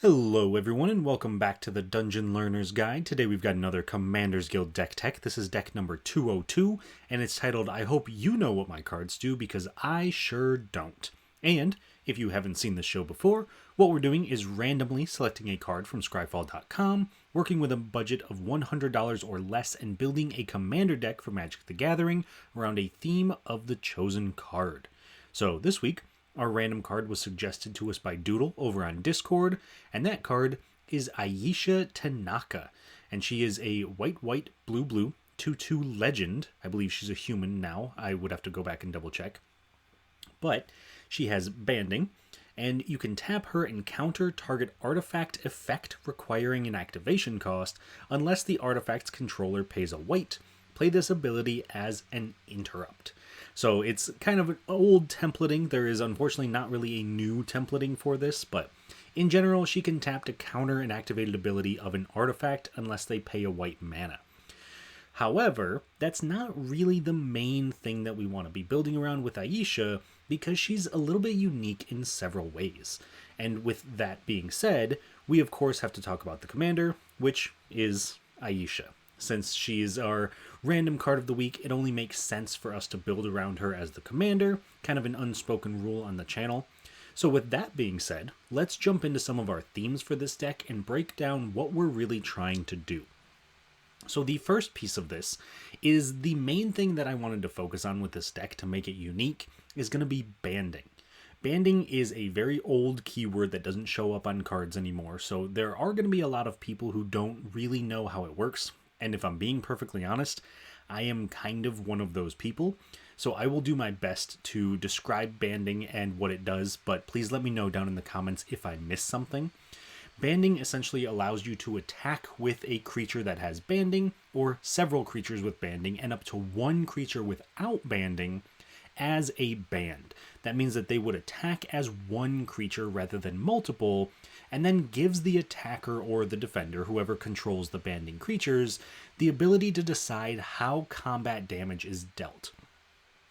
Hello everyone and welcome back to the Dungeon Learner's Guide. Today we've got another Commander's Guild deck tech. This is deck number 202 and it's titled I Hope You Know What My Cards Do because I sure don't. And if you haven't seen this show before, what we're doing is randomly selecting a card from scryfall.com, working with a budget of $100 or less and building a commander deck for Magic the Gathering around a theme of the chosen card. So this week our random card was suggested to us by Doodle over on Discord, and that card is Ayesha Tanaka. And she is a white, blue, 2/2 legend. I believe she's a human now. I would have to go back and double check. But she has banding, and you can tap her and counter target artifact effect requiring an activation cost unless the artifact's controller pays a white. Play this ability as an interrupt. So it's kind of an old templating. There is unfortunately not really a new templating for this, but in general, she can tap to counter an activated ability of an artifact unless they pay a white mana. However, that's not really the main thing that we want to be building around with Ayesha because she's a little bit unique in several ways. And with that being said, we of course have to talk about the commander, which is Ayesha. Since she's our random card of the week, it only makes sense for us to build around her as the commander, kind of an unspoken rule on the channel. So with that being said, let's jump into some of our themes for this deck and break down what we're really trying to do. So the first piece of this is the main thing that I wanted to focus on with this deck to make it unique is going to be banding. Banding is a very old keyword that doesn't show up on cards anymore, so there are going to be a lot of people who don't really know how it works. And if I'm being perfectly honest, I am kind of one of those people. So I will do my best to describe banding and what it does, but please let me know down in the comments if I miss something. Banding essentially allows you to attack with a creature that has banding, or several creatures with banding, and up to one creature without banding as a band. That means that they would attack as one creature rather than multiple, and then gives the attacker or the defender, whoever controls the banding creatures, the ability to decide how combat damage is dealt.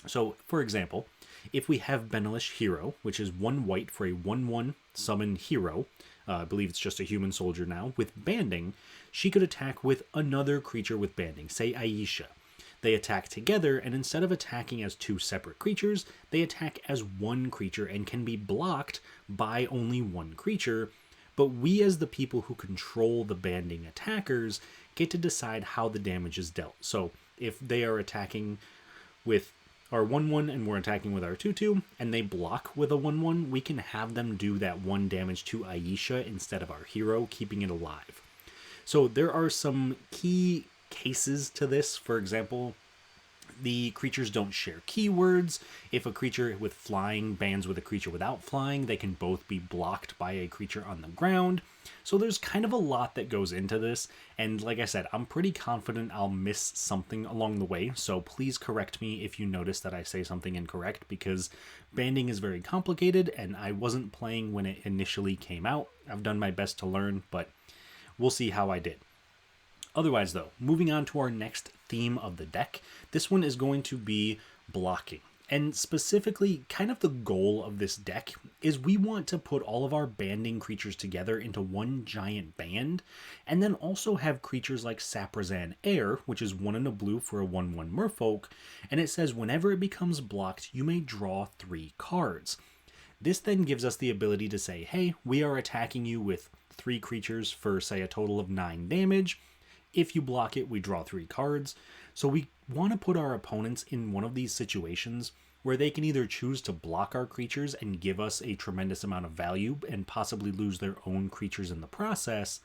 So, for example, if we have Benelish Hero, which is 1 white for a 1/1 summon hero, I believe it's just a human soldier now, with banding, she could attack with another creature with banding, say Ayesha. They attack together, and instead of attacking as two separate creatures, they attack as one creature and can be blocked by only one creature. But we, as the people who control the banding attackers, get to decide how the damage is dealt. So if they are attacking with our 1/1 and we're attacking with our 2/2, and they block with a 1/1, we can have them do that 1 damage to Ayesha instead of our hero, keeping it alive. So there are some key cases to this. For example, the creatures don't share keywords. If a creature with flying bands with a creature without flying, they can both be blocked by a creature on the ground. So there's kind of a lot that goes into this, and like I said, I'm pretty confident I'll miss something along the way, so please correct me if you notice that I say something incorrect, because banding is very complicated, and I wasn't playing when it initially came out. I've done my best to learn, but we'll see how I did. Otherwise, though, moving on to our next theme of the deck, this one is going to be blocking. And specifically, kind of the goal of this deck is we want to put all of our banding creatures together into one giant band, and then also have creatures like Saprazan Air, which is 1 and a blue for a 1/1 merfolk, and it says whenever it becomes blocked, you may draw 3 cards. This then gives us the ability to say, hey, we are attacking you with 3 creatures for, say, a total of 9 damage. If you block it, we draw 3 cards. So we want to put our opponents in one of these situations where they can either choose to block our creatures and give us a tremendous amount of value and possibly lose their own creatures in the process,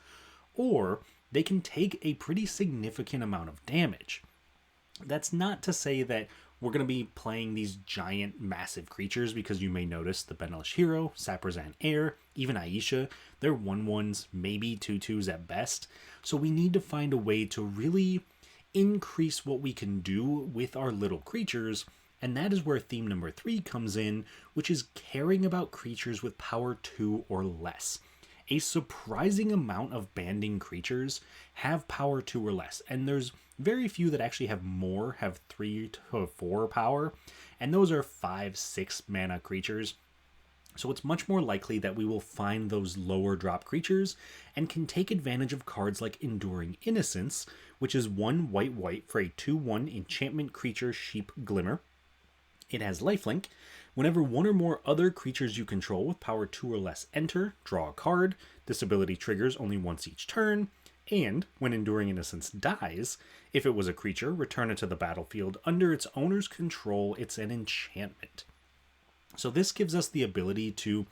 or they can take a pretty significant amount of damage. That's not to say that we're going to be playing these giant, massive creatures, because you may notice the Benelish Hero, Saprazan Air, even Ayesha, they're 1/1s, maybe 2/2s at best. So we need to find a way to really increase what we can do with our little creatures, and that is where theme number 3 comes in, which is caring about creatures with power 2 or less. A surprising amount of banding creatures have power 2 or less, and there's very few that actually have more, have 3 to 4 power, and those are 5-6 mana creatures. So it's much more likely that we will find those lower drop creatures and can take advantage of cards like Enduring Innocence, which is 1 white white for a 2/1 enchantment creature Sheep Glimmer. It has lifelink. Whenever one or more other creatures you control with power 2 or less enter, draw a card. This ability triggers only once each turn. And when Enduring Innocence dies, if it was a creature, return it to the battlefield. Under its owner's control, it's an enchantment. So this gives us the ability to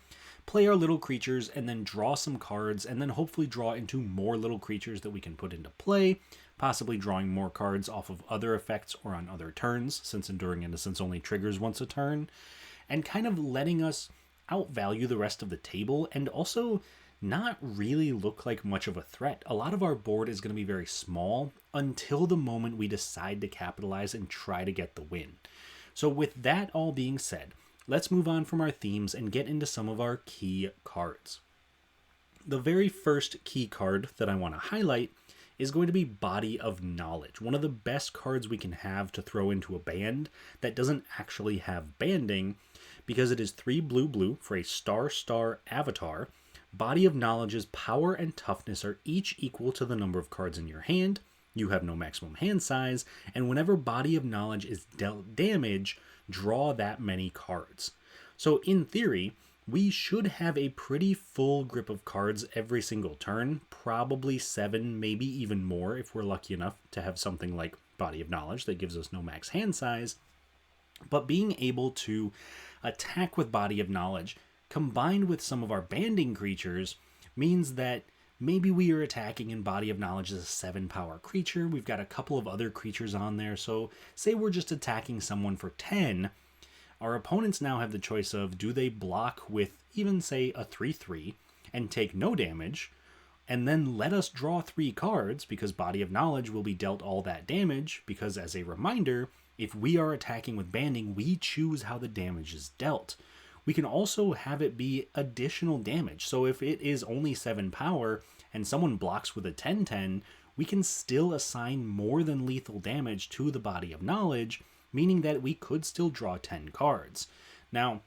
play our little creatures and then draw some cards and then hopefully draw into more little creatures that we can put into play, possibly drawing more cards off of other effects or on other turns, since Enduring Innocence only triggers once a turn, and kind of letting us outvalue the rest of the table and also not really look like much of a threat. A lot of our board is going to be very small until the moment we decide to capitalize and try to get the win. So with that all being said, let's move on from our themes and get into some of our key cards. The very first key card that I want to highlight is going to be Body of Knowledge, one of the best cards we can have to throw into a band that doesn't actually have banding, because it is 3 blue blue for a star avatar. Body of Knowledge's power and toughness are each equal to the number of cards in your hand. You have no maximum hand size, and whenever Body of Knowledge is dealt damage, draw that many cards. So in theory, we should have a pretty full grip of cards every single turn, probably 7, maybe even more if we're lucky enough to have something like Body of Knowledge that gives us no max hand size. But being able to attack with Body of Knowledge, combined with some of our banding creatures, means that maybe we are attacking in Body of Knowledge as a 7 power creature. We've got a couple of other creatures on there. So say we're just attacking someone for 10. Our opponents now have the choice of, do they block with even say a 3/3 and take no damage, and then let us draw 3 cards because Body of Knowledge will be dealt all that damage, because as a reminder, if we are attacking with banding, we choose how the damage is dealt. We can also have it be additional damage. So if it is only 7 power and someone blocks with a 10/10, we can still assign more than lethal damage to the Body of Knowledge, meaning that we could still draw 10 cards. Now,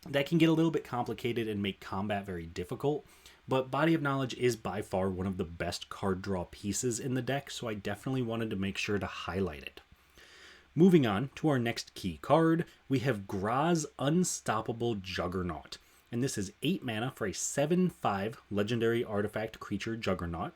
that can get a little bit complicated and make combat very difficult, but Body of Knowledge is by far one of the best card draw pieces in the deck, so I definitely wanted to make sure to highlight it. Moving on to our next key card, we have Gra's Unstoppable Juggernaut. And this is 8 mana for a 7/5 legendary artifact creature Juggernaut.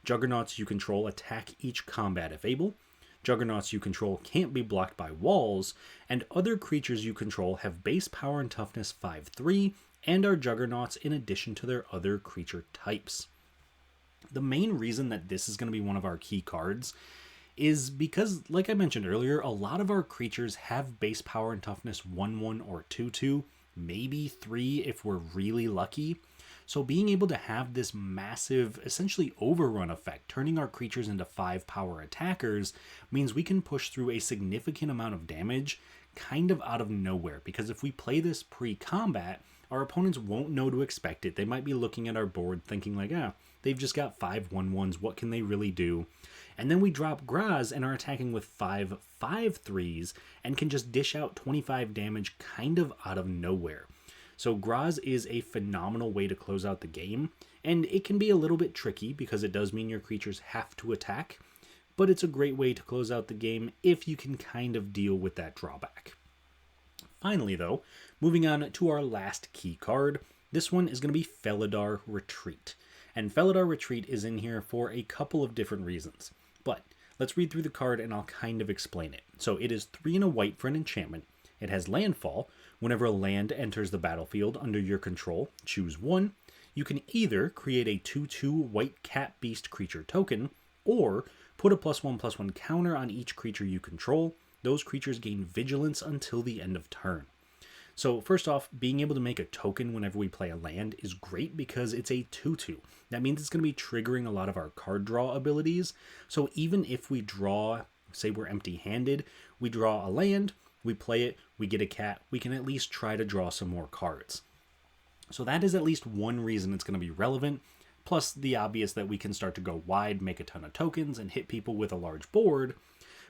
Juggernauts you control attack each combat if able. Juggernauts you control can't be blocked by walls, and other creatures you control have base power and toughness 5/3 and are Juggernauts in addition to their other creature types. The main reason that this is going to be one of our key cards is because, like I mentioned earlier, a lot of our creatures have base power and toughness 1/1 or 2/2, maybe 3 if we're really lucky. So being able to have this massive, essentially overrun effect, turning our creatures into 5 power attackers, means we can push through a significant amount of damage kind of out of nowhere. Because if we play this pre-combat, our opponents won't know to expect it. They might be looking at our board thinking like, they've just got 5 1/1s, what can they really do? And then we drop Graz and are attacking with 5 5/3s and can just dish out 25 damage kind of out of nowhere. So Graz is a phenomenal way to close out the game, and it can be a little bit tricky because it does mean your creatures have to attack, but it's a great way to close out the game if you can kind of deal with that drawback. Finally though, moving on to our last key card, this one is going to be Felidar Retreat. And Felidar Retreat is in here for a couple of different reasons. But let's read through the card and I'll kind of explain it. So it is 3 and a white for an enchantment. It has landfall. Whenever a land enters the battlefield under your control, choose 1. You can either create a 2/2 white cat beast creature token, or put a +1/+1 counter on each creature you control. Those creatures gain vigilance until the end of turn. So first off, being able to make a token whenever we play a land is great because it's a 2/2. That means it's going to be triggering a lot of our card draw abilities. So even if we draw, say we're empty-handed, we draw a land, we play it, we get a cat, we can at least try to draw some more cards. So that is at least one reason it's going to be relevant, plus the obvious that we can start to go wide, make a ton of tokens, and hit people with a large board.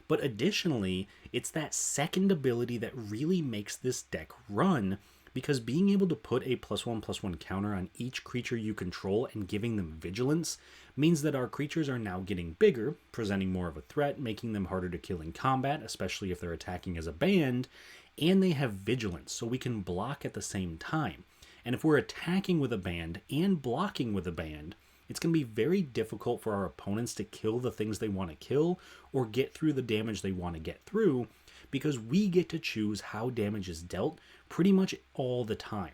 But additionally, it's that second ability that really makes this deck run, because being able to put a +1/+1 counter on each creature you control and giving them vigilance means that our creatures are now getting bigger, presenting more of a threat, making them harder to kill in combat, especially if they're attacking as a band, and they have vigilance, so we can block at the same time. And if we're attacking with a band and blocking with a band, it's going to be very difficult for our opponents to kill the things they want to kill or get through the damage they want to get through, because we get to choose how damage is dealt pretty much all the time.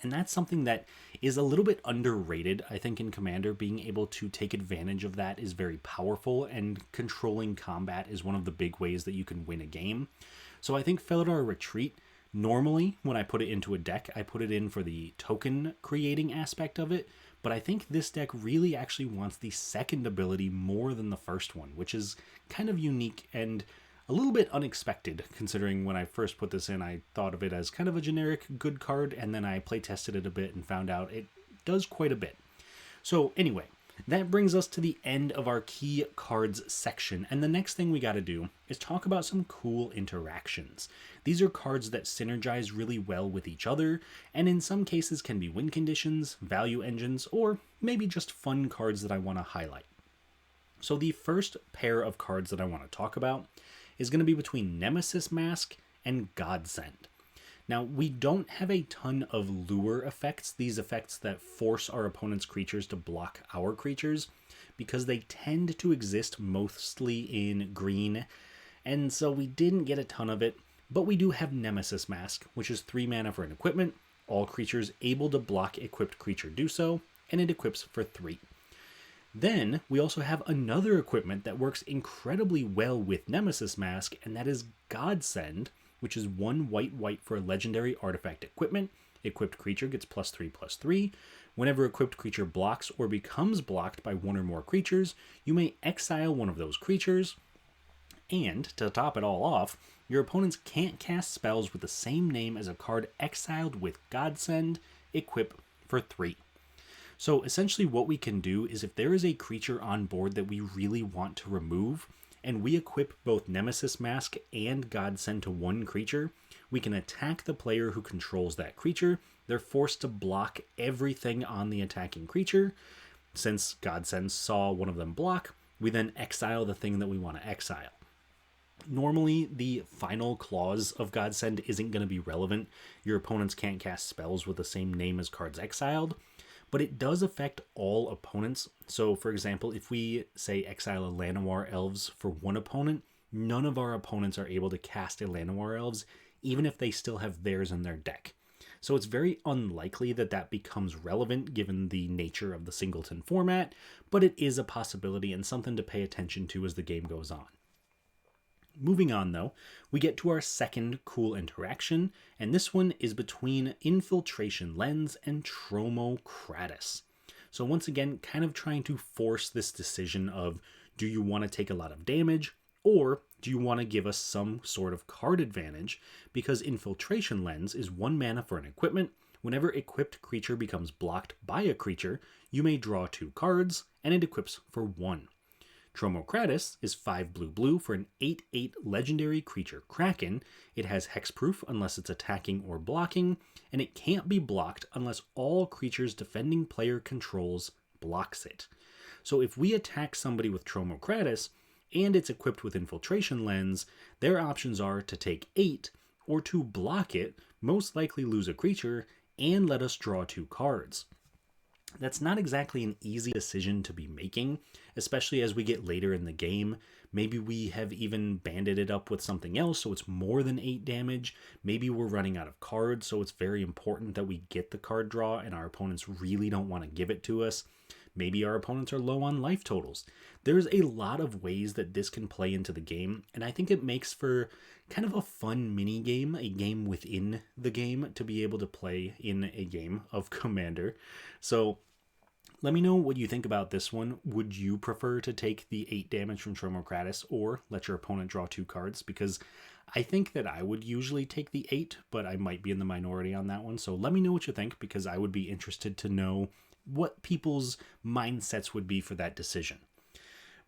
And that's something that is a little bit underrated, I think, in Commander. Being able to take advantage of that is very powerful, and controlling combat is one of the big ways that you can win a game. So I think Felidar Retreat, normally when I put it into a deck, I put it in for the token creating aspect of it, but I think this deck really actually wants the second ability more than the first one, which is kind of unique and a little bit unexpected, considering when I first put this in, I thought of it as kind of a generic good card, and then I play tested it a bit and found out it does quite a bit. So anyway, that brings us to the end of our key cards section, and the next thing we got to do is talk about some cool interactions. These are cards that synergize really well with each other, and in some cases can be win conditions, value engines, or maybe just fun cards that I want to highlight. So the first pair of cards that I want to talk about is going to be between Nemesis Mask and Godsend. Now, we don't have a ton of lure effects, these effects that force our opponent's creatures to block our creatures, because they tend to exist mostly in green, and so we didn't get a ton of it, but we do have Nemesis Mask, which is 3 mana for an equipment. All creatures able to block equipped creature do so, and it equips for 3. Then we also have another equipment that works incredibly well with Nemesis Mask, and that is Godsend, which is 1 white for a legendary artifact equipment. Equipped creature gets +3/+3. Whenever equipped creature blocks or becomes blocked by one or more creatures, you may exile one of those creatures. And to top it all off, your opponents can't cast spells with the same name as a card exiled with Godsend. Equip for 3. So essentially what we can do is if there is a creature on board that we really want to remove, and we equip both Nemesis Mask and Godsend to one creature, we can attack the player who controls that creature. They're forced to block everything on the attacking creature. Since Godsend saw one of them block, we then exile the thing that we want to exile. Normally, the final clause of Godsend isn't going to be relevant. Your opponents can't cast spells with the same name as cards exiled, but it does affect all opponents. So, for example, if we, say, exile a Llanowar Elves for one opponent, none of our opponents are able to cast a Llanowar Elves, even if they still have theirs in their deck. So it's very unlikely that that becomes relevant given the nature of the singleton format, but it is a possibility and something to pay attention to as the game goes on. Moving on, though, we get to our second cool interaction, and this one is between Infiltration Lens and Tromokratis. So once again, kind of trying to force this decision of, do you want to take a lot of damage, or do you want to give us some sort of card advantage? Because Infiltration Lens is 1 mana for an equipment. Whenever equipped creature becomes blocked by a creature, you may draw 2 cards, and it equips for 1. Tromokratis is 5 blue for an 8/8 legendary creature Kraken. It has hexproof unless it's attacking or blocking, and it can't be blocked unless all creatures defending player controls blocks it. So if we attack somebody with Tromokratis and it's equipped with Infiltration Lens, their options are to take 8 or to block it, most likely lose a creature, and let us draw 2 cards. That's not exactly an easy decision to be making, especially as we get later in the game. Maybe we have even banded it up with something else, so it's more than 8 damage. Maybe we're running out of cards, so it's very important that we get the card draw, and our opponents really don't want to give it to us. Maybe our opponents are low on life totals. There's a lot of ways that this can play into the game, and I think it makes for kind of a fun mini game, a game within the game, to be able to play in a game of Commander. So let me know what you think about this one. Would you prefer to take the 8 damage from Tromokratis or let your opponent draw 2 cards? Because I think that I would usually take the 8, but I might be in the minority on that one. So let me know what you think, because I would be interested to know what people's mindsets would be for that decision.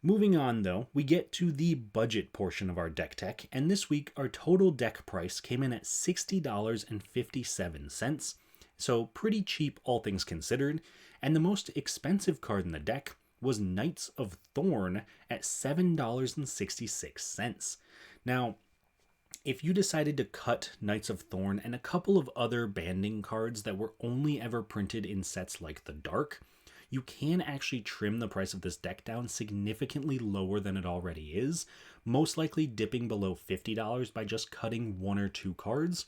Moving on though, we get to the budget portion of our deck tech, and this week our total deck price came in at $60.57, so pretty cheap all things considered, and the most expensive card in the deck was Knights of Thorn at $7.66. Now, if you decided to cut Knights of Thorn and a couple of other banding cards that were only ever printed in sets like the Dark, you can actually trim the price of this deck down significantly lower than it already is, most likely dipping below $50 by just cutting one or two cards.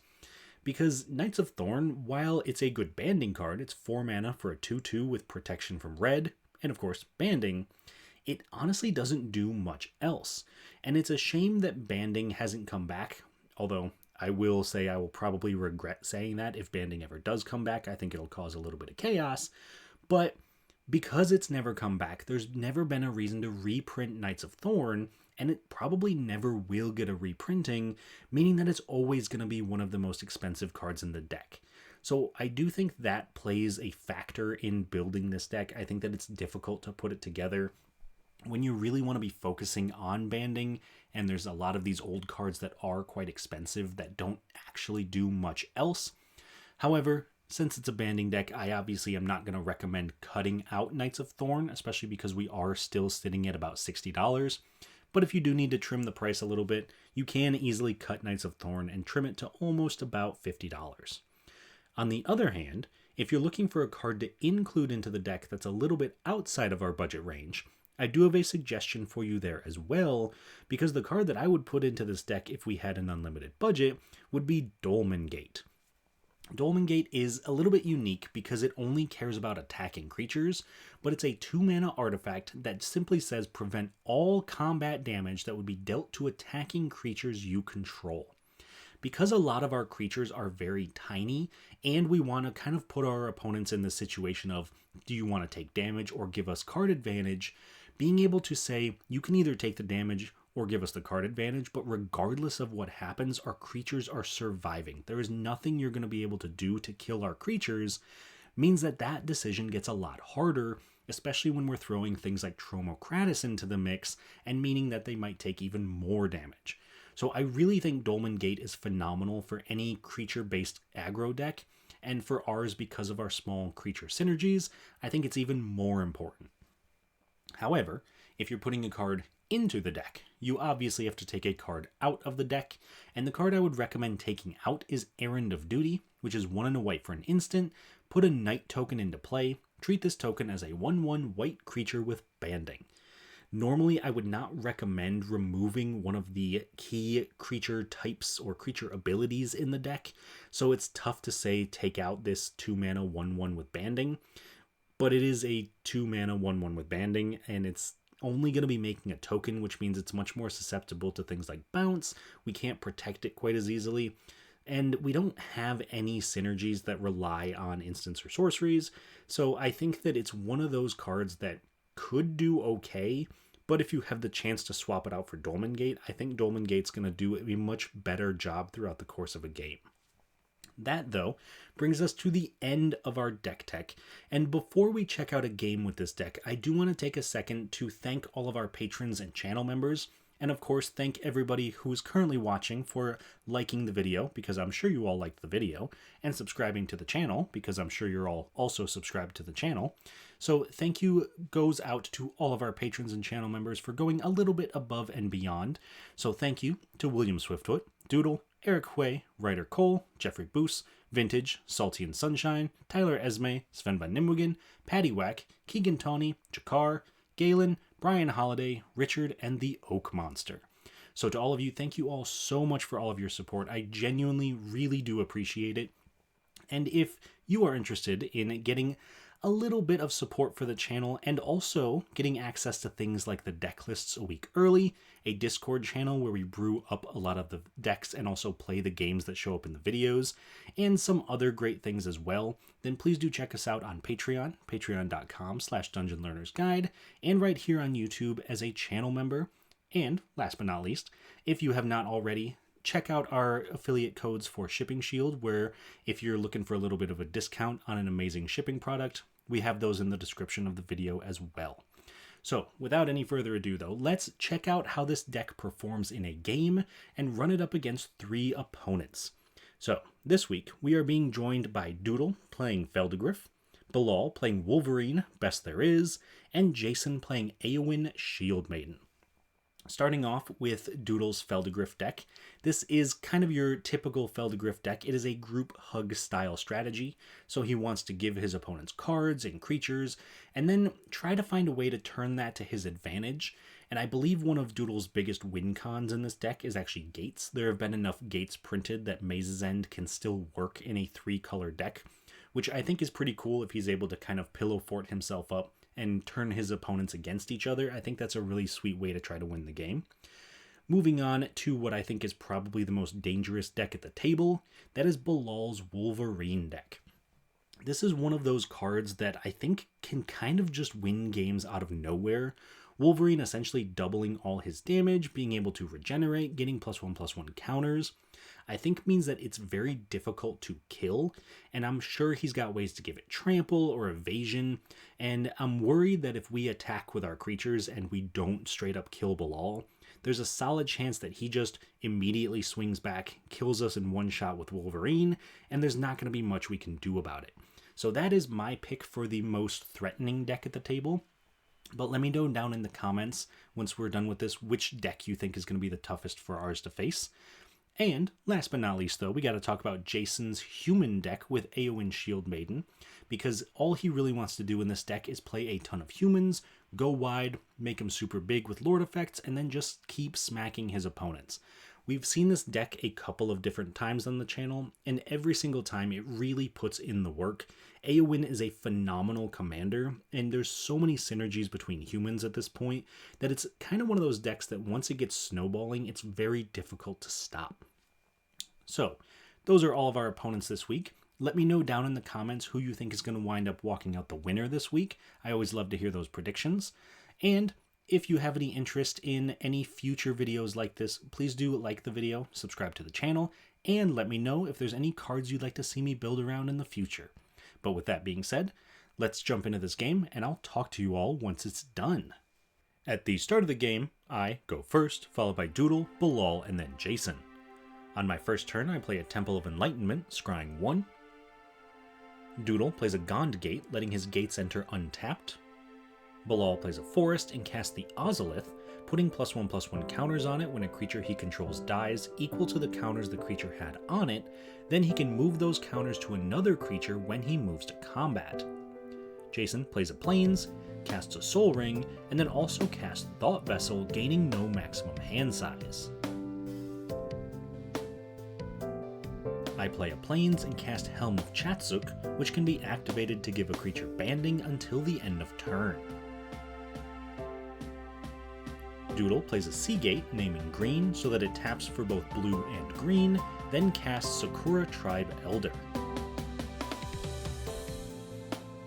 Because Knights of Thorn, while it's a good banding card, it's 4 mana for a 2/2 with protection from red, and of course banding, it honestly doesn't do much else. And it's a shame that banding hasn't come back, although I will say I will probably regret saying that if banding ever does come back. I think it'll cause a little bit of chaos. But because it's never come back, there's never been a reason to reprint Knights of Thorn, and it probably never will get a reprinting, meaning that it's always going to be one of the most expensive cards in the deck. So I do think that plays a factor in building this deck. I think that it's difficult to put it together when you really want to be focusing on banding, and there's a lot of these old cards that are quite expensive that don't actually do much else. However, since it's a banding deck, I obviously am not going to recommend cutting out Knights of Thorn, especially because we are still sitting at about $60. But if you do need to trim the price a little bit, you can easily cut Knights of Thorn and trim it to almost about $50. On the other hand, if you're looking for a card to include into the deck that's a little bit outside of our budget range, I do have a suggestion for you there as well, because the card that I would put into this deck if we had an unlimited budget would be Dolmen Gate. Dolmen Gate is a little bit unique because it only cares about attacking creatures, but it's a 2-mana artifact that simply says prevent all combat damage that would be dealt to attacking creatures you control. Because a lot of our creatures are very tiny, and we want to kind of put our opponents in the situation of, do you want to take damage or give us card advantage? Being able to say, you can either take the damage or give us the card advantage, but regardless of what happens, our creatures are surviving. There is nothing you're going to be able to do to kill our creatures, means that that decision gets a lot harder, especially when we're throwing things like Tromokratis into the mix, and meaning that they might take even more damage. So I really think Dolmen Gate is phenomenal for any creature-based aggro deck, and for ours, because of our small creature synergies, I think it's even more important. However, if you're putting a card into the deck, you obviously have to take a card out of the deck, and the card I would recommend taking out is Errand of Duty, which is 1 and a white for an instant. Put a Knight token into play. Treat this token as a 1/1 white creature with banding. Normally, I would not recommend removing one of the key creature types or creature abilities in the deck, so it's tough to say take out this 2-mana 1/1 with banding, but it is a 2-mana 1/1 with banding, and it's only going to be making a token, which means it's much more susceptible to things like bounce. We can't protect it quite as easily, and we don't have any synergies that rely on instants or sorceries, so I think that it's one of those cards that could do okay, but if you have the chance to swap it out for Dolmen Gate, I think Dolmen Gate's going to do a much better job throughout the course of a game. That, though, brings us to the end of our deck tech, and before we check out a game with this deck, I do want to take a second to thank all of our patrons and channel members, and of course thank everybody who's currently watching for liking the video, because I'm sure you all liked the video, and subscribing to the channel, because I'm sure you're all also subscribed to the channel. So thank you goes out to all of our patrons and channel members for going a little bit above and beyond. So thank you to William Swiftfoot, Doodle, Eric Hui, Ryder Cole, Jeffrey Boos, Vintage, Salty and Sunshine, Tyler Esme, Sven Van Nimwegen, Patty Wack, Keegan Tawney, Jakar, Galen, Brian Holiday, Richard, and the Oak Monster. So to all of you, thank you all so much for all of your support. I genuinely really do appreciate it. And if you are interested in getting a little bit of support for the channel and also getting access to things like the deck lists a week early, a Discord channel where we brew up a lot of the decks and also play the games that show up in the videos, and some other great things as well, then please do check us out on Patreon, patreon.com/dungeonlearnersguide, and right here on YouTube as a channel member. And last but not least, if you have not already, check out our affiliate codes for Shipping Shield, where if you're looking for a little bit of a discount on an amazing shipping product, we have those in the description of the video as well. So, without any further ado though, let's check out how this deck performs in a game and run it up against 3 opponents. So, this week we are being joined by Doodle playing Feldegriff, Bilal playing Wolverine, best there is, and Jason playing Eowyn Shield Maiden. Starting off with Doodle's Feldegriff deck, this is kind of your typical Feldegriff deck. It is a group hug style strategy, so he wants to give his opponents cards and creatures, and then try to find a way to turn that to his advantage. And I believe one of Doodle's biggest win cons in this deck is actually gates. There have been enough gates printed that Maze's End can still work in a 3-color deck, which I think is pretty cool if he's able to kind of pillow fort himself up and turn his opponents against each other. I think that's a really sweet way to try to win the game. Moving on to what I think is probably the most dangerous deck at the table, that is Bilal's Wolverine deck. This is one of those cards that I think can kind of just win games out of nowhere. Wolverine essentially doubling all his damage, being able to regenerate, getting +1/+1 counters, I think means that it's very difficult to kill, and I'm sure he's got ways to give it trample or evasion, and I'm worried that if we attack with our creatures and we don't straight up kill Bilal, there's a solid chance that he just immediately swings back, kills us in one shot with Wolverine, and there's not going to be much we can do about it. So that is my pick for the most threatening deck at the table. But let me know down in the comments, once we're done with this, which deck you think is going to be the toughest for ours to face. And last but not least, though, we got to talk about Jason's human deck with Eowyn Shield Maiden, because all he really wants to do in this deck is play a ton of humans, go wide, make them super big with Lord effects, and then just keep smacking his opponents. We've seen this deck a couple of different times on the channel, and every single time it really puts in the work. Eowyn is a phenomenal commander, and there's so many synergies between humans at this point that it's kind of one of those decks that once it gets snowballing, it's very difficult to stop. So, those are all of our opponents this week. Let me know down in the comments who you think is going to wind up walking out the winner this week. I always love to hear those predictions. And if you have any interest in any future videos like this, please do like the video, subscribe to the channel, and let me know if there's any cards you'd like to see me build around in the future. But with that being said, let's jump into this game, and I'll talk to you all once it's done. At the start of the game, I go first, followed by Doodle, Bilal, and then Jason. On my first turn, I play a Temple of Enlightenment, scrying 1. Doodle plays a Gond Gate, letting his gates enter untapped. Bilal plays a Forest and casts the Ozolith, putting +1/+1 counters on it when a creature he controls dies, equal to the counters the creature had on it. Then he can move those counters to another creature when he moves to combat. Jason plays a Plains, casts a Soul Ring, and then also casts Thought Vessel, gaining no maximum hand size. I play a Plains and cast Helm of Chatsuk, which can be activated to give a creature banding until the end of turn. Doodle plays a Seagate, naming green so that it taps for both blue and green, then casts Sakura Tribe Elder.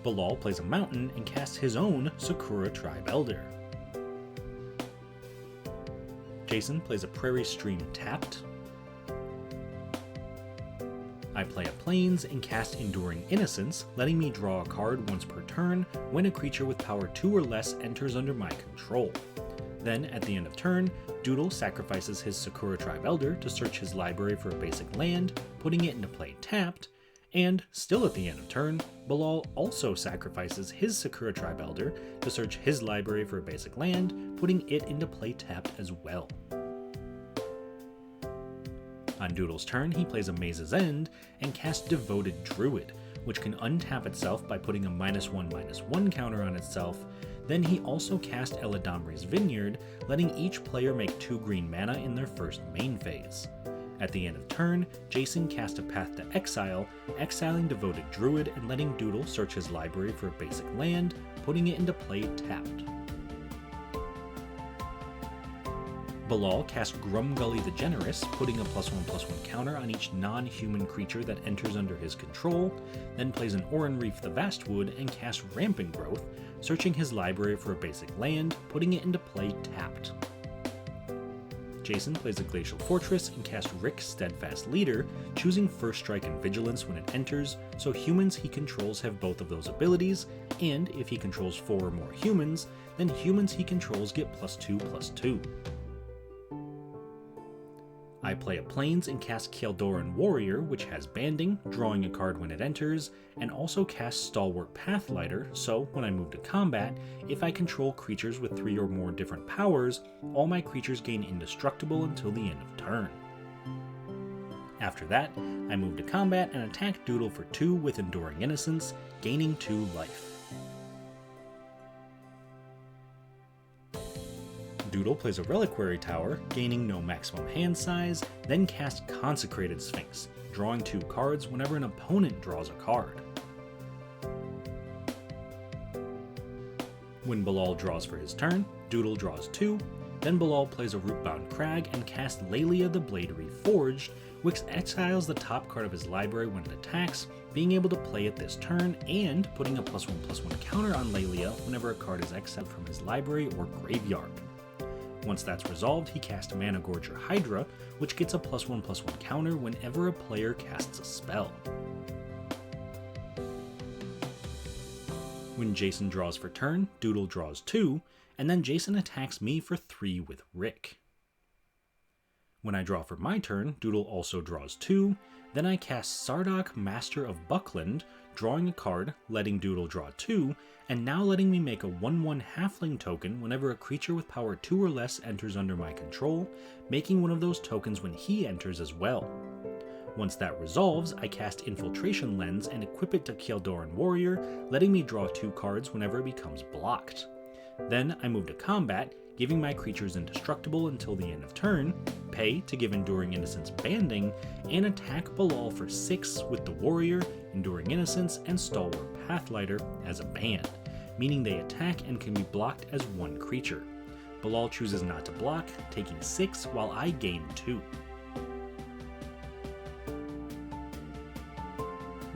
Bilal plays a Mountain and casts his own Sakura Tribe Elder. Jason plays a Prairie Stream tapped. I play a Plains and cast Enduring Innocence, letting me draw a card once per turn when a creature with power 2 or less enters under my control. Then, at the end of turn, Doodle sacrifices his Sakura Tribe Elder to search his library for a basic land, putting it into play tapped, and, still at the end of turn, Bilal also sacrifices his Sakura Tribe Elder to search his library for a basic land, putting it into play tapped as well. On Doodle's turn, he plays a Maze's End and casts Devoted Druid, which can untap itself by putting a -1/-1 counter on itself. Then he also cast Eladamri's Vineyard, letting each player make 2 green mana in their first main phase. At the end of turn, Jason cast a Path to Exile, exiling Devoted Druid and letting Doodle search his library for a basic land, putting it into play tapped. Bilal cast Grumgully the Generous, putting a +1/+1 counter on each non-human creature that enters under his control, then plays an Oran Reef the Vastwood and casts Rampant Growth, searching his library for a basic land, putting it into play tapped. Jason plays a Glacial Fortress and casts Rick Steadfast Leader, choosing First Strike and Vigilance when it enters, so humans he controls have both of those abilities, and if he controls 4 or more humans, then humans he controls get +2/+2. I play a Plains and cast Kjeldoran Warrior, which has banding, drawing a card when it enters, and also casts Stalwart Pathlighter, so when I move to combat, if I control creatures with 3 or more different powers, all my creatures gain indestructible until the end of turn. After that, I move to combat and attack Doodle for 2 with Enduring Innocence, gaining 2 life. Doodle plays a Reliquary Tower, gaining no maximum hand size, then casts Consecrated Sphinx, drawing 2 cards whenever an opponent draws a card. When Bilal draws for his turn, Doodle draws 2, then Bilal plays a Rootbound Crag and casts Laelia the Blade Reforged, which exiles the top card of his library when it attacks, being able to play it this turn, and putting a +1/+1 counter on Laelia whenever a card is exiled from his library or graveyard. Once that's resolved, he casts Mana Gorger Hydra, which gets a +1/+1 counter whenever a player casts a spell. When Jason draws for turn, Doodle draws 2, and then Jason attacks me for 3 with Rick. When I draw for my turn, Doodle also draws 2, then I cast Sardok, Master of Buckland, drawing a card, letting Doodle draw 2, and now letting me make a 1/1 halfling token whenever a creature with power 2 or less enters under my control, making one of those tokens when he enters as well. Once that resolves, I cast Infiltration Lens and equip it to Kjeldoran Warrior, letting me draw 2 cards whenever it becomes blocked. Then I move to combat, giving my creatures indestructible until the end of turn, pay to give Enduring Innocence banding, and attack Bilal for 6 with the Warrior, Enduring Innocence, and Stalwart Pathlighter as a band, meaning they attack and can be blocked as 1 creature. Bilal chooses not to block, taking 6 while I gain 2.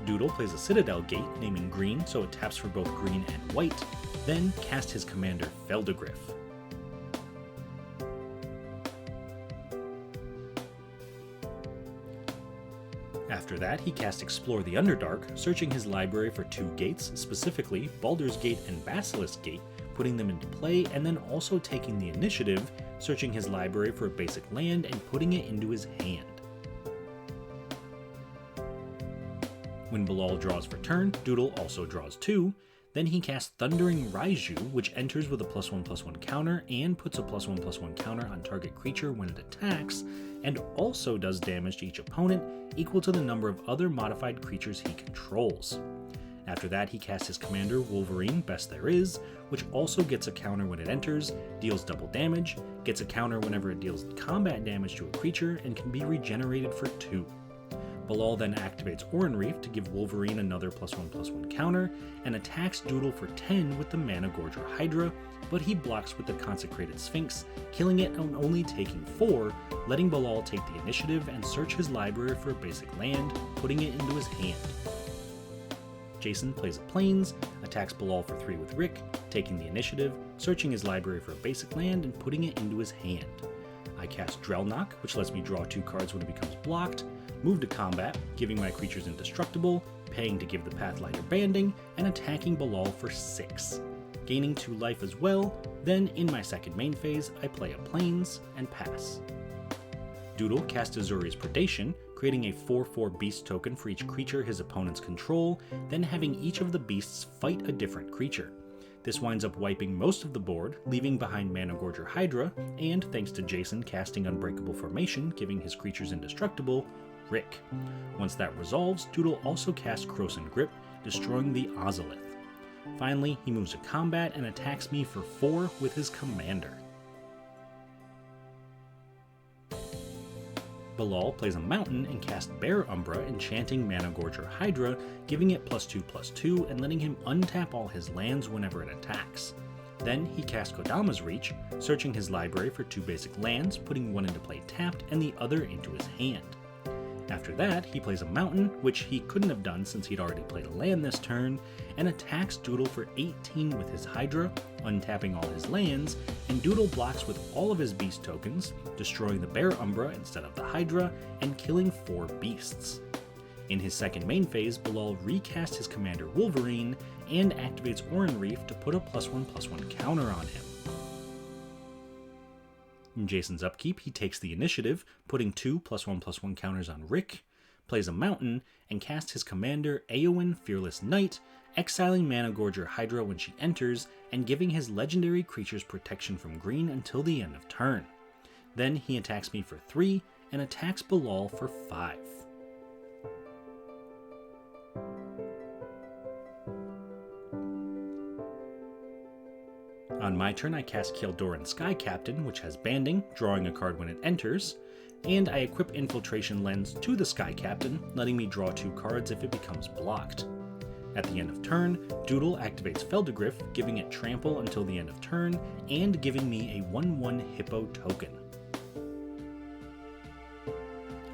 Doodle plays a Citadel Gate, naming green so it taps for both green and white, then cast his commander Feldegriff. After that, he casts Explore the Underdark, searching his library for 2 gates, specifically Baldur's Gate and Basilisk Gate, putting them into play, and then also taking the initiative, searching his library for a basic land and putting it into his hand. When Bilal draws for turn, Doodle also draws 2, then he casts Thundering Raiju, which enters with a +1/+1 counter and puts a +1/+1 counter on target creature when it attacks, and also does damage to each opponent equal to the number of other modified creatures he controls. After that, he casts his commander Wolverine, Best There Is, which also gets a counter when it enters, deals double damage, gets a counter whenever it deals combat damage to a creature, and can be regenerated for 2. Bilal then activates Oran Reef to give Wolverine another +1/+1 counter, and attacks Doodle for 10 with the Mana Gorger Hydra, but he blocks with the Consecrated Sphinx, killing it and only taking 4, letting Bilal take the initiative and search his library for a basic land, putting it into his hand. Jason plays a Plains, attacks Bilal for 3 with Rick, taking the initiative, searching his library for a basic land, and putting it into his hand. I cast Drellknock, which lets me draw 2 cards when it becomes blocked, move to combat, giving my creatures indestructible, paying to give the Pathlighter banding, and attacking Bilal for 6. Gaining 2 life as well, then in my second main phase, I play a Plains and pass. Doodle casts Azuri's Predation, creating a 4/4 beast token for each creature his opponents control, then having each of the beasts fight a different creature. This winds up wiping most of the board, leaving behind Mana Gorger Hydra, and thanks to Jason casting Unbreakable Formation, giving his creatures indestructible, Rick. Once that resolves, Doodle also casts Krosan Grip, destroying the Ozolith. Finally, he moves to combat and attacks me for 4 with his commander. Bilal plays a mountain and casts Bear Umbra, enchanting Mana Gorger Hydra, giving it +2/+2 and letting him untap all his lands whenever it attacks. Then he casts Kodama's Reach, searching his library for 2 basic lands, putting one into play tapped and the other into his hand. After that, he plays a mountain, which he couldn't have done since he'd already played a land this turn, and attacks Doodle for 18 with his Hydra, untapping all his lands, and Doodle blocks with all of his beast tokens, destroying the Bear Umbra instead of the Hydra, and killing 4 beasts. In his second main phase, Bilal recasts his commander Wolverine and activates Oran Reef to put a +1/+1 counter on him. In Jason's upkeep, he takes the initiative, putting 2 +1/+1 counters on Rick, plays a mountain, and casts his commander Eowyn Fearless Knight, exiling Mana Gorger Hydra when she enters, and giving his legendary creatures protection from green until the end of turn. Then he attacks me for 3, and attacks Bilal for 5. On my turn, I cast Kildoran Sky Captain, which has banding, drawing a card when it enters, and I equip Infiltration Lens to the Sky Captain, letting me draw 2 cards if it becomes blocked. At the end of turn, Doodle activates Feldegriff, giving it trample until the end of turn, and giving me a 1/1 Hippo token.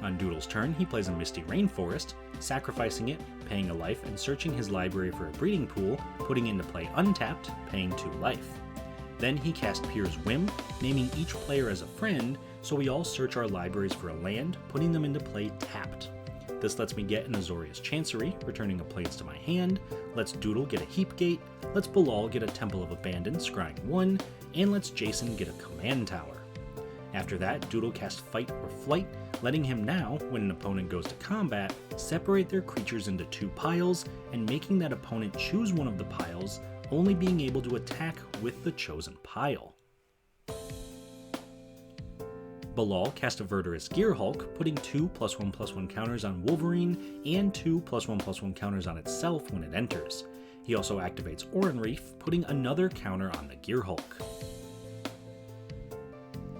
On Doodle's turn, he plays a Misty Rainforest, sacrificing it, paying a life, and searching his library for a breeding pool, putting into play untapped, paying 2 life. Then he casts Pier's Whim, naming each player as a friend, so we all search our libraries for a land, putting them into play tapped. This lets me get an Azorius Chancery, returning a plains to my hand, lets Doodle get a Heap Gate, lets Bilal get a Temple of Abandon, scrying 1, and lets Jason get a Command Tower. After that, Doodle casts Fight or Flight, letting him now, when an opponent goes to combat, separate their creatures into 2 piles, and making that opponent choose one of the piles, only being able to attack with the chosen pile. Bilal cast a Verdurous Gearhulk, putting 2 +1/+1 counters on Wolverine and 2 +1/+1 counters on itself when it enters. He also activates Oran Reef, putting another counter on the Gearhulk.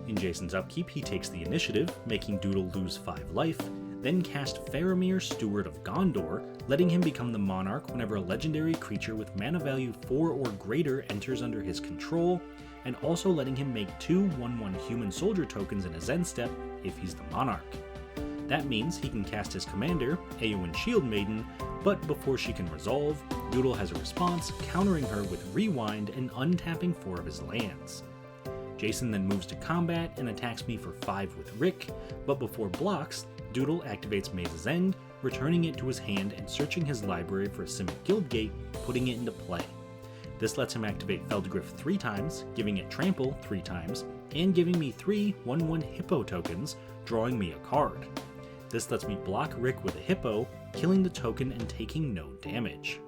In Jason's upkeep, he takes the initiative, making Doodle lose 5 life, then cast Faramir, Steward of Gondor, letting him become the monarch whenever a legendary creature with mana value 4 or greater enters under his control, and also letting him make 2 1/1 human soldier tokens in his end step if he's the monarch. That means he can cast his commander, Eowyn Shield Maiden, but before she can resolve, Doodle has a response, countering her with Rewind and untapping 4 of his lands. Jason then moves to combat and attacks me for 5 with Rick, but before blocks, Doodle activates Maze's End, returning it to his hand and searching his library for a Simic Guildgate, putting it into play. This lets him activate Feldegriff 3 times, giving it Trample 3 times, and giving me 3 1/1 Hippo tokens, drawing me a card. This lets me block Rick with a Hippo, killing the token and taking no damage.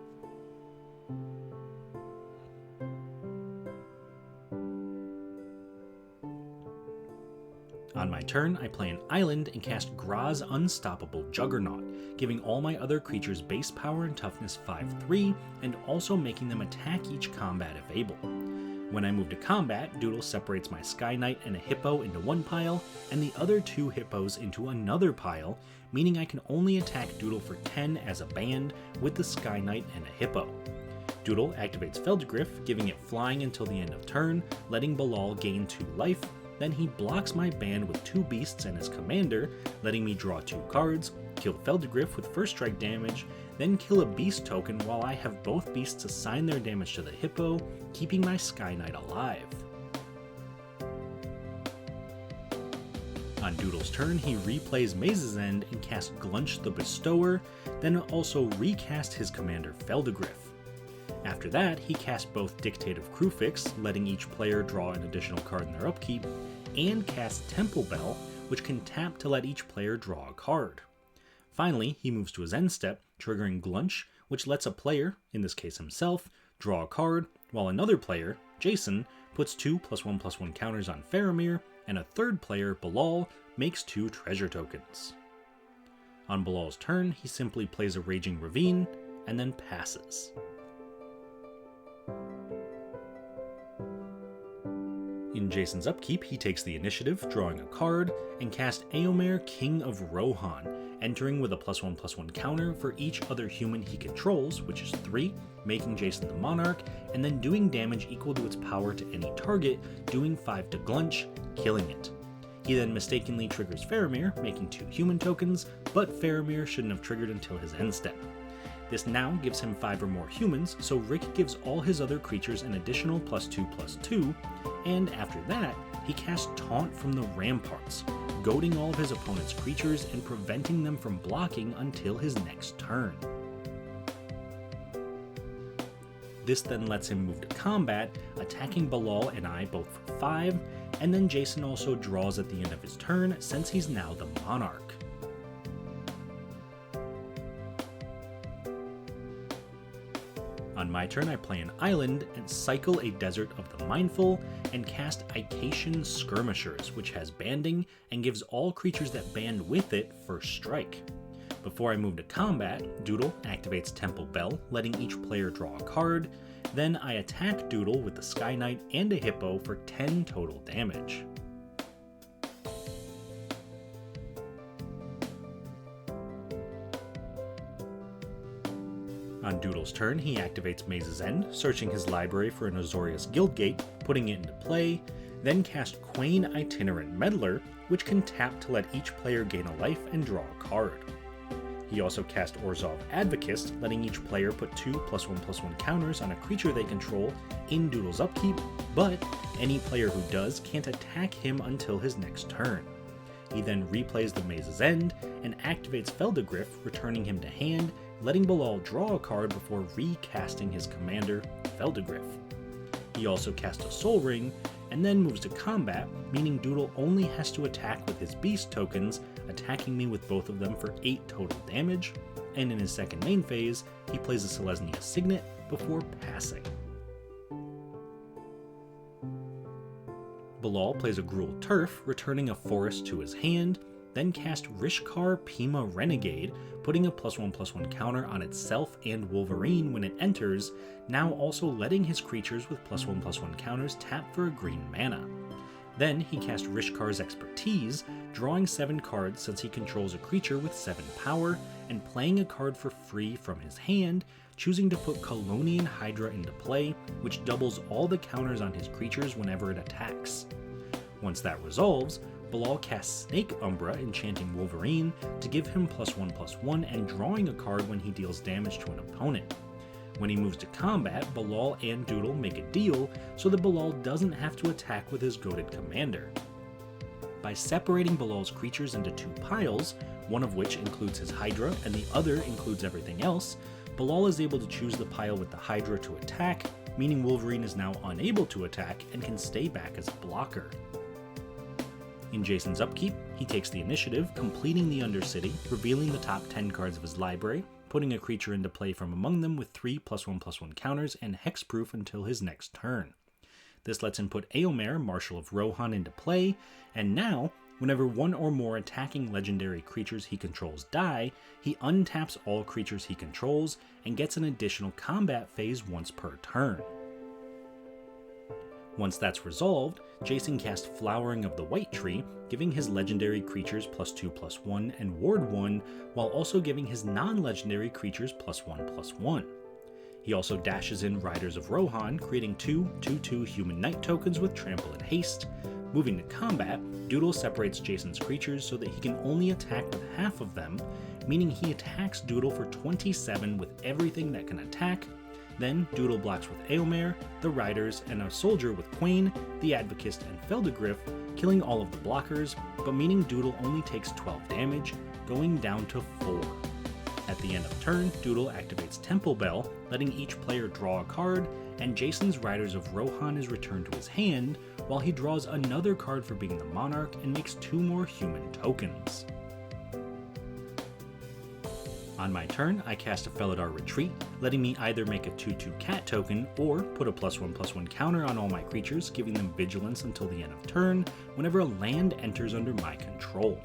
On my turn, I play an island and cast Gra's Unstoppable Juggernaut, giving all my other creatures base power and toughness 5/3, and also making them attack each combat if able. When I move to combat, Doodle separates my Sky Knight and a Hippo into 1 pile, and the other 2 Hippos into another pile, meaning I can only attack Doodle for 10 as a band with the Sky Knight and a Hippo. Doodle activates Feldegriff, giving it flying until the end of turn, letting Bilal gain 2 life. Then he blocks my band with 2 beasts and his commander, letting me draw 2 cards, kill Feldegriff with first strike damage, then kill a beast token while I have both beasts assign their damage to the Hippo, keeping my Sky Knight alive. On Doodle's turn, he replays Maze's End and casts Glunch the Bestower, then also recast his commander Feldegriff. After that, he casts both Dictate of Crufix, letting each player draw an additional card in their upkeep, and casts Temple Bell, which can tap to let each player draw a card. Finally, he moves to his end step, triggering Glunch, which lets a player, in this case himself, draw a card, while another player, Jason, puts 2 +1/+1 counters on Faramir, and a third player, Bilal, makes 2 treasure tokens. On Bilal's turn, he simply plays a Raging Ravine, and then passes. In Jason's upkeep, he takes the initiative, drawing a card, and casts Eomer, King of Rohan, entering with a +1/+1 counter for each other human he controls, which is 3, making Jason the monarch, and then doing damage equal to its power to any target, doing 5 to Glunch, killing it. He then mistakenly triggers Faramir, making 2 human tokens, but Faramir shouldn't have triggered until his end step. This now gives him 5 or more humans, so Rick gives all his other creatures an additional +2/+2, and after that, he casts Taunt from the Ramparts, goading all of his opponent's creatures and preventing them from blocking until his next turn. This then lets him move to combat, attacking Bilal and I both for 5, and then Jason also draws at the end of his turn since he's now the Monarch. On my turn, I play an island and cycle a Desert of the Mindful and cast Ayesha Skirmishers, which has banding and gives all creatures that band with it first strike. Before I move to combat, Doodle activates Temple Bell, letting each player draw a card. Then I attack Doodle with the Sky Knight and a Hippo for 10 total damage. On Doodle's turn, he activates Maze's End, searching his library for an Azorius Guildgate, putting it into play, then cast Quain Itinerant Meddler, which can tap to let each player gain a life and draw a card. He also cast Orzhov Advocist, letting each player put 2 +1/+1 counters on a creature they control in Doodle's upkeep, but any player who does can't attack him until his next turn. He then replays the Maze's End and activates Feldegriff, returning him to hand, letting Bilal draw a card before recasting his commander, Feldegriff. He also casts a Soul Ring, and then moves to combat, meaning Doodle only has to attack with his beast tokens, attacking me with both of them for 8 total damage, and in his second main phase, he plays a Selesnya Signet before passing. Bilal plays a Gruul Turf, returning a forest to his hand, then cast Rishkar Pima Renegade, putting a +1/+1 counter on itself and Wolverine when it enters, now also letting his creatures with +1/+1 counters tap for a green mana. Then he cast Rishkar's Expertise, drawing 7 cards since he controls a creature with 7 power, and playing a card for free from his hand, choosing to put Colonian Hydra into play, which doubles all the counters on his creatures whenever it attacks. Once that resolves, Bilal casts Snake Umbra, enchanting Wolverine, to give him +1/+1 and drawing a card when he deals damage to an opponent. When he moves to combat, Bilal and Doodle make a deal so that Bilal doesn't have to attack with his goated commander. By separating Bilal's creatures into 2 piles, one of which includes his Hydra and the other includes everything else, Bilal is able to choose the pile with the Hydra to attack, meaning Wolverine is now unable to attack and can stay back as a blocker. In Jason's upkeep, he takes the initiative, completing the Undercity, revealing the top 10 cards of his library, putting a creature into play from among them with 3 +1/+1 counters and hexproof until his next turn. This lets him put Eomer, Marshal of Rohan, into play, and now, whenever one or more attacking legendary creatures he controls die, he untaps all creatures he controls and gets an additional combat phase once per turn. Once that's resolved, Jason casts Flowering of the White Tree, giving his legendary creatures +2/+1 and Ward 1, while also giving his non-legendary creatures +1/+1. He also dashes in Riders of Rohan, creating 2 2/2 Human Knight tokens with Trample and Haste. Moving to combat, Doodle separates Jason's creatures so that he can only attack with half of them, meaning he attacks Doodle for 27 with everything that can attack. Then Doodle blocks with Eomer, the Riders, and a soldier with Quain, the Advocist, and Feldegriff, killing all of the blockers, but meaning Doodle only takes 12 damage, going down to 4. At the end of turn, Doodle activates Temple Bell, letting each player draw a card, and Jason's Riders of Rohan is returned to his hand, while he draws another card for being the Monarch and makes 2 more human tokens. On my turn, I cast a Felidar Retreat, letting me either make a 2/2 cat token or put a +1/+1 counter on all my creatures, giving them vigilance until the end of turn whenever a land enters under my control.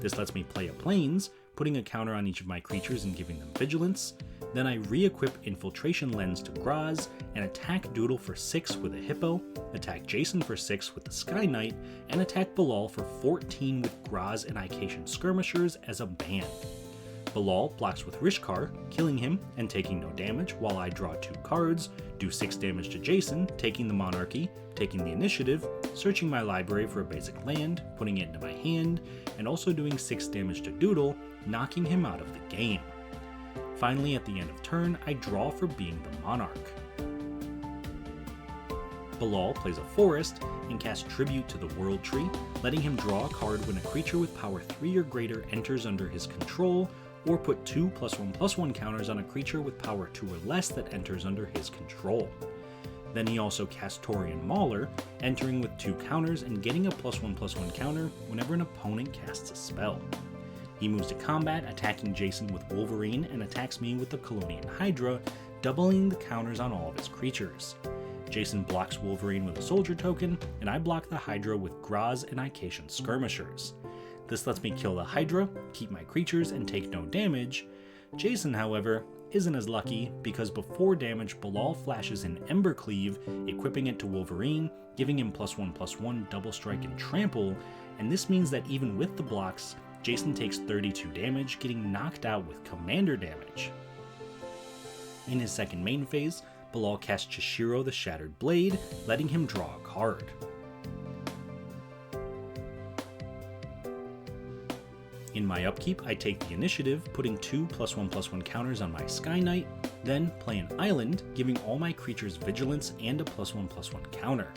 This lets me play a Plains, putting a counter on each of my creatures and giving them vigilance. Then I re-equip Infiltration Lens to Graz and attack Doodle for 6 with a Hippo, attack Jason for 6 with the Sky Knight, and attack Bilal for 14 with Graz and Ayesha Skirmishers as a band. Bilal blocks with Rishkar, killing him and taking no damage, while I draw 2 cards, do 6 damage to Jason, taking the Monarchy, taking the initiative, searching my library for a basic land, putting it into my hand, and also doing 6 damage to Doodle, knocking him out of the game. Finally, at the end of turn, I draw for being the monarch. Bilal plays a forest and casts Tribute to the World Tree, letting him draw a card when a creature with power 3 or greater enters under his control, or put 2 +1/+1 counters on a creature with power 2 or less that enters under his control. Then he also casts Taurian Mauler, entering with 2 counters and getting a +1/+1 counter whenever an opponent casts a spell. He moves to combat, attacking Jason with Wolverine, and attacks me with the Colonian Hydra, doubling the counters on all of his creatures. Jason blocks Wolverine with a soldier token, and I block the Hydra with Graz and Icatian Skirmishers. This lets me kill the Hydra, keep my creatures, and take no damage. Jason, however, isn't as lucky, because before damage, Bilal flashes in Embercleave, equipping it to Wolverine, giving him +1/+1 double strike and trample, and this means that even with the blocks, Jason takes 32 damage, getting knocked out with commander damage. In his second main phase, Bilal casts Chishiro the Shattered Blade, letting him draw a card. In my upkeep, I take the initiative, putting 2 +1/+1 counters on my Sky Knight, then play an island, giving all my creatures vigilance and a +1/+1 counter.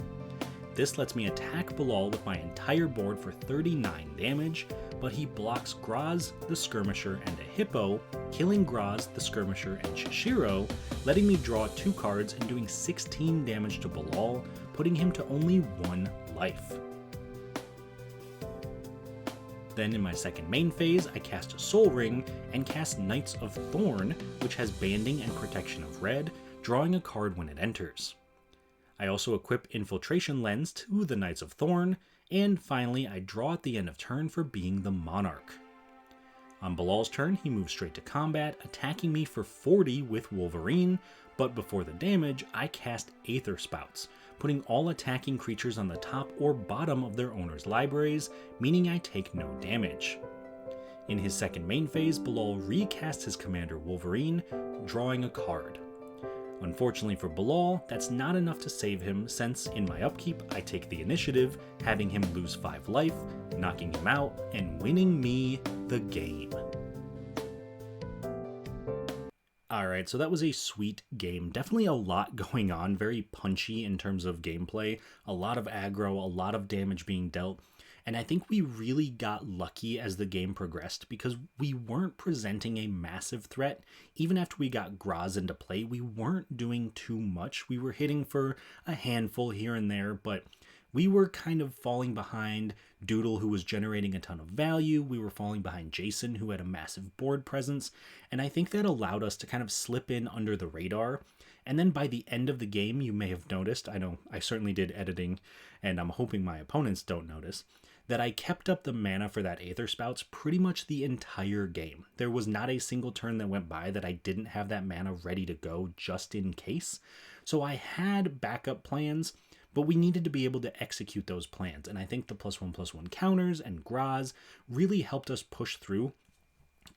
This lets me attack Bilal with my entire board for 39 damage, but he blocks Graz, the Skirmisher, and a Hippo, killing Graz, the Skirmisher, and Chishiro, letting me draw 2 cards and doing 16 damage to Bilal, putting him to only 1 life. Then in my second main phase, I cast a Soul Ring and cast Knights of Thorn, which has banding and protection of red, drawing a card when it enters. I also equip Infiltration Lens to the Knights of Thorn, and finally I draw at the end of turn for being the Monarch. On Bilal's turn, he moves straight to combat, attacking me for 40 with Wolverine, but before the damage, I cast Aether Spouts, putting all attacking creatures on the top or bottom of their owner's libraries, meaning I take no damage. In his second main phase, Bilal recasts his commander Wolverine, drawing a card. Unfortunately for Bilal, that's not enough to save him, since in my upkeep I take the initiative, having him lose 5 life, knocking him out, and winning me the game. Alright, so that was a sweet game. Definitely a lot going on, very punchy in terms of gameplay, a lot of aggro, a lot of damage being dealt. And I think we really got lucky as the game progressed, because we weren't presenting a massive threat. Even after we got Graz into play, we weren't doing too much. We were hitting for a handful here and there, but we were kind of falling behind Doodle, who was generating a ton of value. We were falling behind Jason, who had a massive board presence. And I think that allowed us to kind of slip in under the radar. And then by the end of the game, you may have noticed, I know I certainly did editing, and I'm hoping my opponents don't notice, that I kept up the mana for that Aether Spouts pretty much the entire game. There was not a single turn that went by that I didn't have that mana ready to go just in case. So I had backup plans, but we needed to be able to execute those plans. And I think the +1/+1 counters and Graz really helped us push through.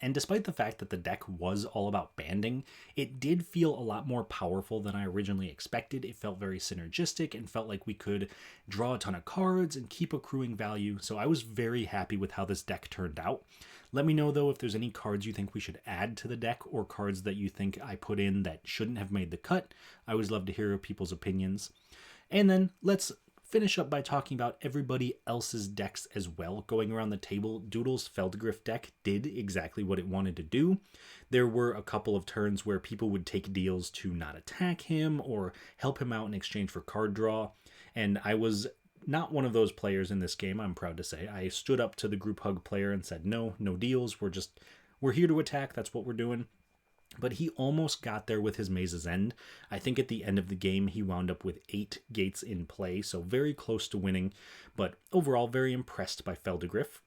And despite the fact that the deck was all about banding, it did feel a lot more powerful than I originally expected. It felt very synergistic and felt like we could draw a ton of cards and keep accruing value. So I was very happy with how this deck turned out. Let me know, though, if there's any cards you think we should add to the deck, or cards that you think I put in that shouldn't have made the cut. I always love to hear people's opinions. And then let's finish up by talking about everybody else's decks as well. Going around the table, Doodle's Feldgriff deck did exactly what it wanted to do. There were a couple of turns where people would take deals to not attack him or help him out in exchange for card draw, and I was not one of those players in this game, I'm proud to say. I stood up to the group hug player and said, no deals, we're here to attack, that's what we're doing. But he almost got there with his Maze's End. I think at the end of the game, he wound up with 8 gates in play, so very close to winning, but overall very impressed by Feldgriff.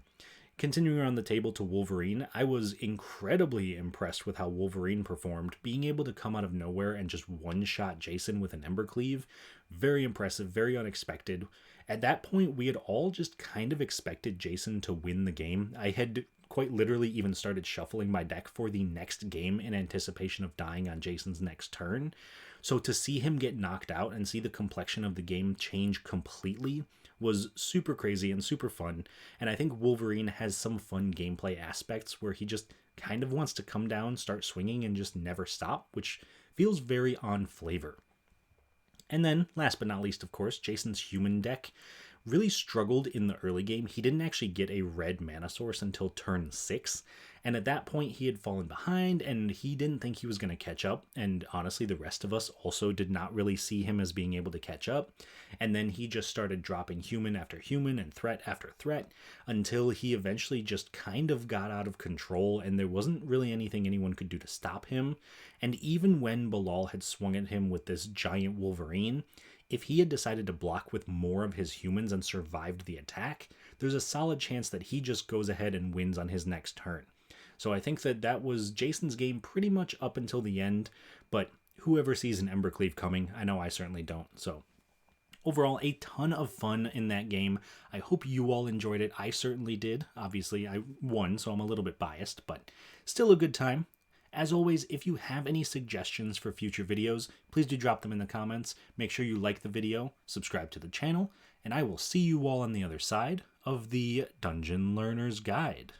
Continuing around the table to Wolverine, I was incredibly impressed with how Wolverine performed, being able to come out of nowhere and just one-shot Jason with an Embercleave. Very impressive, very unexpected. At that point, we had all just kind of expected Jason to win the game. I had quite literally even started shuffling my deck for the next game in anticipation of dying on Jason's next turn. So to see him get knocked out and see the complexion of the game change completely was super crazy and super fun. And I think Wolverine has some fun gameplay aspects where he just kind of wants to come down, start swinging, and just never stop, which feels very on flavor. And then, last but not least, of course, Jason's human deck really struggled in the early game. He didn't actually get a red mana source until turn 6, and at that point he had fallen behind and he didn't think he was going to catch up, and honestly the rest of us also did not really see him as being able to catch up. And then he just started dropping human after human and threat after threat until he eventually just kind of got out of control, and there wasn't really anything anyone could do to stop him. And even when Bilal had swung at him with this giant Wolverine, if he had decided to block with more of his humans and survived the attack, there's a solid chance that he just goes ahead and wins on his next turn. So I think that that was Jason's game pretty much up until the end, but whoever sees an Embercleave coming, I know I certainly don't. So overall, a ton of fun in that game. I hope you all enjoyed it. I certainly did. Obviously, I won, so I'm a little bit biased, but still a good time. As always, if you have any suggestions for future videos, please do drop them in the comments. Make sure you like the video, subscribe to the channel, and I will see you all on the other side of the Dungeon Learner's Guide.